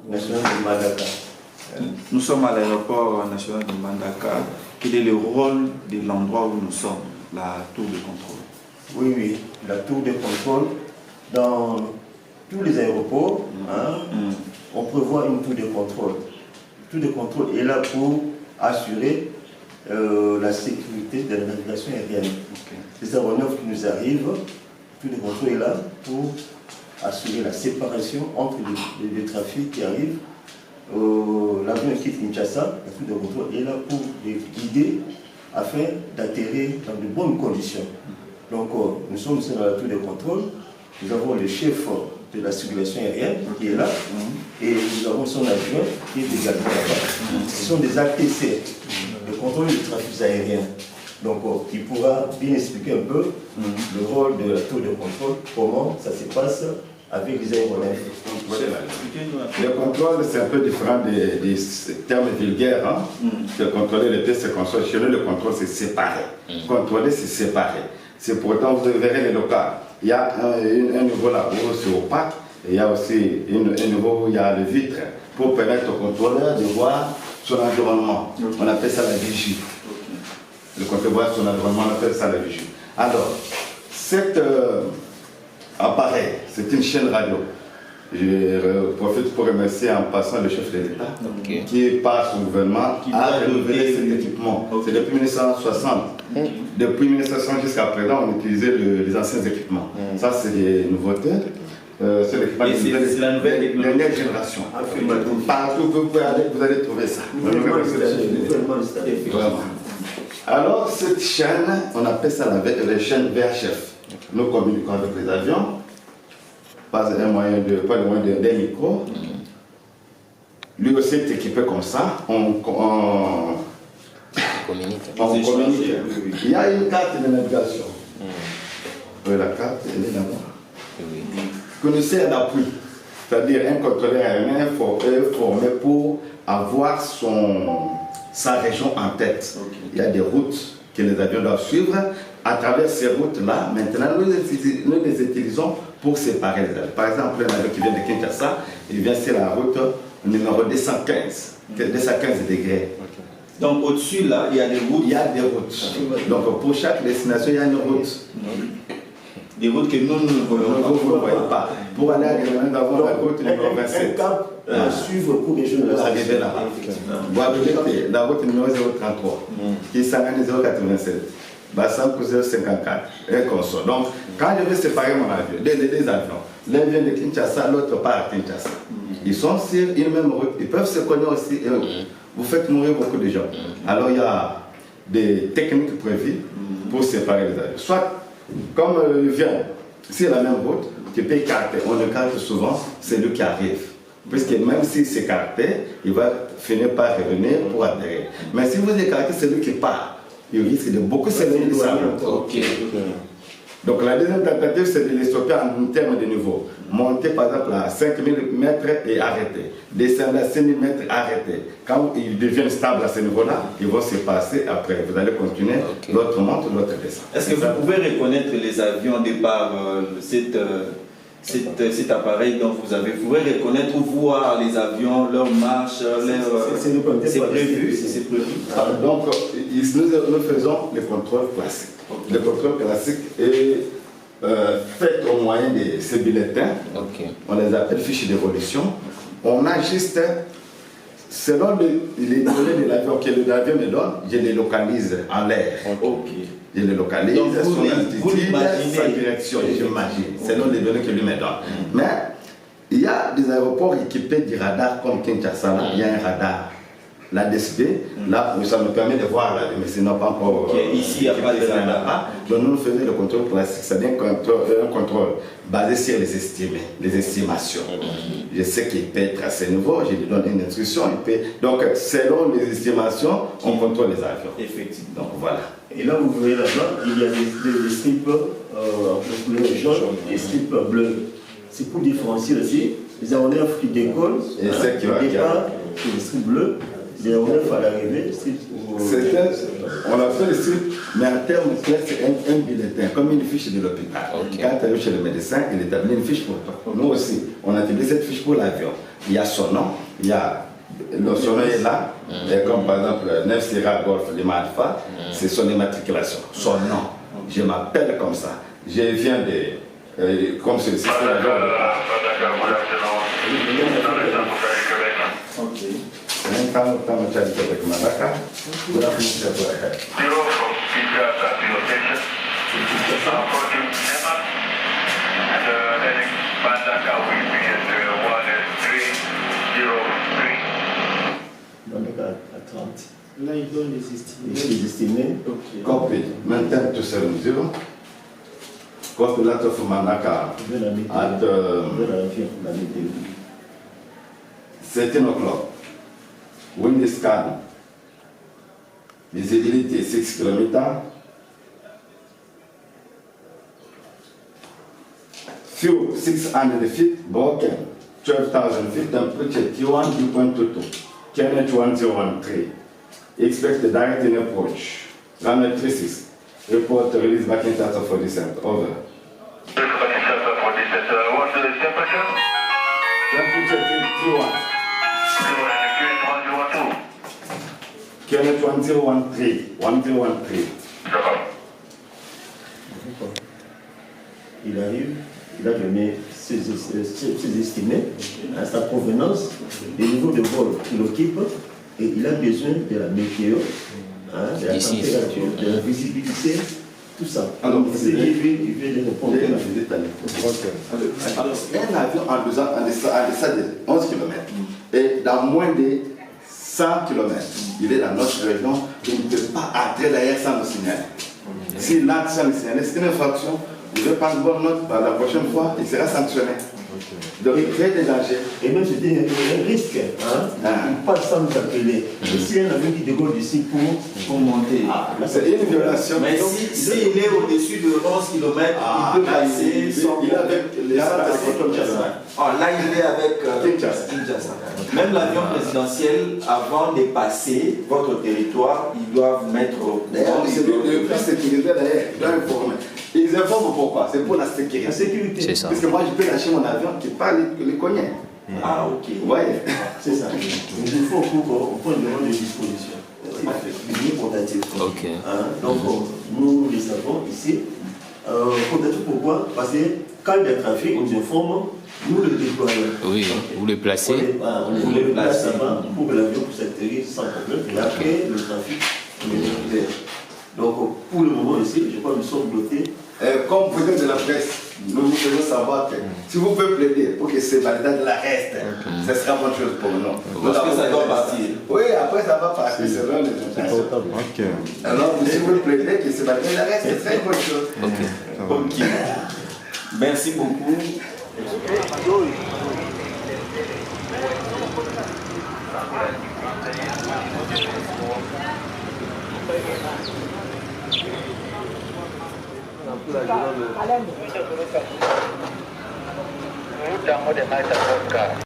National de Mandaka. Nous sommes à l'aéroport national de Mandaka. Quel est le rôle de l'endroit où nous sommes, la tour de contrôle? Oui, la tour de contrôle. Dans tous les aéroports, on prévoit une tour de contrôle. La tour de contrôle est là pour assurer la sécurité de la navigation aérienne. Les aéronefs qui nous arrivent, la tour de contrôle est là pour assurer la séparation entre les trafics qui arrivent. L'avion quitte Kinshasa, la tour de contrôle est là pour les guider afin d'atterrir dans de bonnes conditions. Donc nous sommes dans la tour de contrôle, nous avons le chef de la circulation aérienne qui est là, et nous avons son avion qui est également là-bas. Ce sont des ATC, le contrôle du trafic aérien. Donc il pourra bien expliquer un peu le rôle de la tour de contrôle, comment ça se passe avec les aéronefs. Le contrôle, c'est un peu différent des termes vulgaires. Contrôler les pièces, c'est contrôler. Chez nous, le contrôle, c'est séparé. Contrôler, c'est séparé. C'est pourtant, vous verrez les locales. Il y a un niveau là où c'est opaque, et il y a aussi un niveau où il y a le vitre pour permettre au contrôleur de voir son environnement. On appelle ça la vigie. Le contrôleur voit son environnement, on appelle ça la vigie. Alors, cet appareil, c'est une chaîne radio. Je profite pour remercier en passant le chef de l'État qui, par son gouvernement, a renouvelé cet équipement. C'est depuis 1960. Depuis 1960 jusqu'à présent, on utilisait les anciens équipements. Ça, c'est des nouveautés. C'est l'équipement de la nouvelle dernière génération. Partout où vous allez trouver ça. Alors, cette chaîne, on appelle ça la chaîne VHF. Nous communiquons avec les avions. Pas le moyen d'un micro. Lui aussi est équipé comme ça. On communique. Il y a une carte de navigation. La carte, elle est là-bas. Connaissez un appui. C'est-à-dire un contrôleur aérien est formé pour avoir sa région en tête. Il y a des routes que les avions doivent suivre. À travers ces routes-là, maintenant, nous les utilisons pour séparer les avions. Par exemple, un avion qui vient de Kinshasa, il vient sur la route numéro 215, 215 degrés. Donc au-dessus, là, il y a des routes. Il y a des routes. Donc pour chaque destination, il y a une route. Des routes que nous ne voyons pas. Pour aller à Guérin, nous avons la route numéro 27. Un cap à suivre pour les jeunes arriver là. Vous avez la route numéro 033, qui s'amène 087. Bassan pour 054, un consort. Donc, quand je vais séparer mon avion, des avions, l'un vient de Kinshasa, l'autre part à Kinshasa. Ils sont sur une même route, ils peuvent se connaître aussi. Vous faites mourir beaucoup de gens. Alors, il y a des techniques prévues pour séparer les avions. Soit, comme il vient sur la même route, tu peux écarter. On écarte souvent celui qui arrive. Puisque même s'il s'écarte, il va finir par revenir pour atterrir. Mais si vous écartez celui qui part, il risque de beaucoup s'éloigner de sa route. Donc la deuxième tentative, c'est de les stopper en termes de niveau. Monter par exemple à 5000 mètres et arrêter. Descendre à 6000 mètres, arrêter. Quand ils deviennent stables à ce niveau-là, ils vont se passer après. Vous allez continuer, l'autre monte, l'autre descend. Est-ce que vous pouvez reconnaître les avions de par cet appareil dont vous avez? Vous pouvez reconnaître ou voir les avions, leur marche, c'est prévu. Donc, nous faisons les contrôles classiques. Le contrôle classique est fait au moyen de ces bulletins. On les appelle fiches d'évolution. On a juste, selon les données de l'avion que l'avion me donne, je les localise en l'air. Je les localise, donc son altitude, sa direction, j'imagine, selon les données que lui me donne. Mais il y a des aéroports équipés du radar comme Kinshasa, il y a un radar. La DSB, là, ça me permet de voir, là, mais sinon pas encore. Ici, il n'y a pas de radar. Donc nous faisons le contrôle classique, c'est-à-dire un contrôle basé sur les estimations. Je sais qu'il peut être à ce niveau, je lui donne une instruction, donc selon les estimations, on contrôle les avions. Effectivement. Donc voilà. Et là, vous voyez là-bas, il y a des strips bleu jaune et strips bleus. C'est pour différencier aussi les aéronefs qui décollent, et ceux qui départ, c'est des strips bleus. des aéronefs à l'arrivée. On a fait le script, mais en termes clairs, c'est un bulletin, comme une fiche de l'hôpital. Quand tu arrives chez le médecin, il établit une fiche pour toi. Nous aussi, on a établi cette fiche pour l'avion. Il y a son nom, il y a son nom est là, et comme par exemple 9 Sierra Golf Lima Alpha, c'est son immatriculation, son nom. Je m'appelle comme ça. Je viens de. Comme c'est le système d'avion. Ok. C'est un temps de avec Madaka. Vous l'avez mis à toi. À 30. Là, ils donnent les estimés. Les estimés. Copie. Maintenant, tout ça, nous dirons. Copie là, tu fais Manaka. Je vais la mettre. At Je vais la mettre. 7 o'clock. Wind scan. Visibility 6 km. Fuel 600 feet, broken 12,000 feet, temperature T1 2.22. KNH 1013. Expect the direct in approach. Runway 36. Report release back in Tata for descent. Over. What's the temperature? Temperature T1. KNH 1013. 1013. Il arrive, il a donné ses estimés, à sa provenance, le niveau de vol qu'il occupe, et il a besoin de la météo, de la température, de la visibilité, tout ça. Alors, c'est lui, il vient de répondre. Un avion en deçà de 11 km et dans moins de 100 km, il est dans notre région, il ne peut pas entrer derrière sans le signaler. S'il entre sans le signaler, c'est une infraction. Vous devez prendre bonne note, la prochaine fois, il sera sanctionné. Donc il crée des dangers. Et même c'était un risque, il passe sans nous appeler. Et si un avion qui décolle d'ici Pour monter. C'est une violation. Mais s'il est au-dessus de 11 km, il peut passer sans. Il est avec les Là, il est avec Kinshasa. Même l'avion présidentiel, avant de passer votre territoire, ils doivent mettre au D'ailleurs, c'est le plus sécurisé d'ailleurs. Ils doivent informer. Ils informent pourquoi? C'est pour la sécurité. La sécurité. C'est ça. Parce que moi, je peux lâcher mon avion qui parle les cognets. Ah, ok. Vous voyez? C'est ça. Il faut qu'on prenne le rôle de disposition. Il est portatif. Ok. Donc, nous les savons ici. Portatif pourquoi? Parce que quand il y a trafic, on nous informe, nous le déployons. Oui, vous le placez. On les place avant pour que l'avion puisse atterrir sans problème. Et après, le trafic, on les récupère. Donc, pour le moment ici, je crois que nous sommes dotés. Comme vous êtes de la presse, nous vous faisons savoir que si vous pouvez plaider pour que ces validations reste, ce sera bonne chose pour nous. Parce que ça doit partir. Oui, après ça va partir, c'est vrai les intentions. Alors, si vous plaidez que ces validations reste, ce sera une bonne chose. Ok. Merci beaucoup. Muda moja naita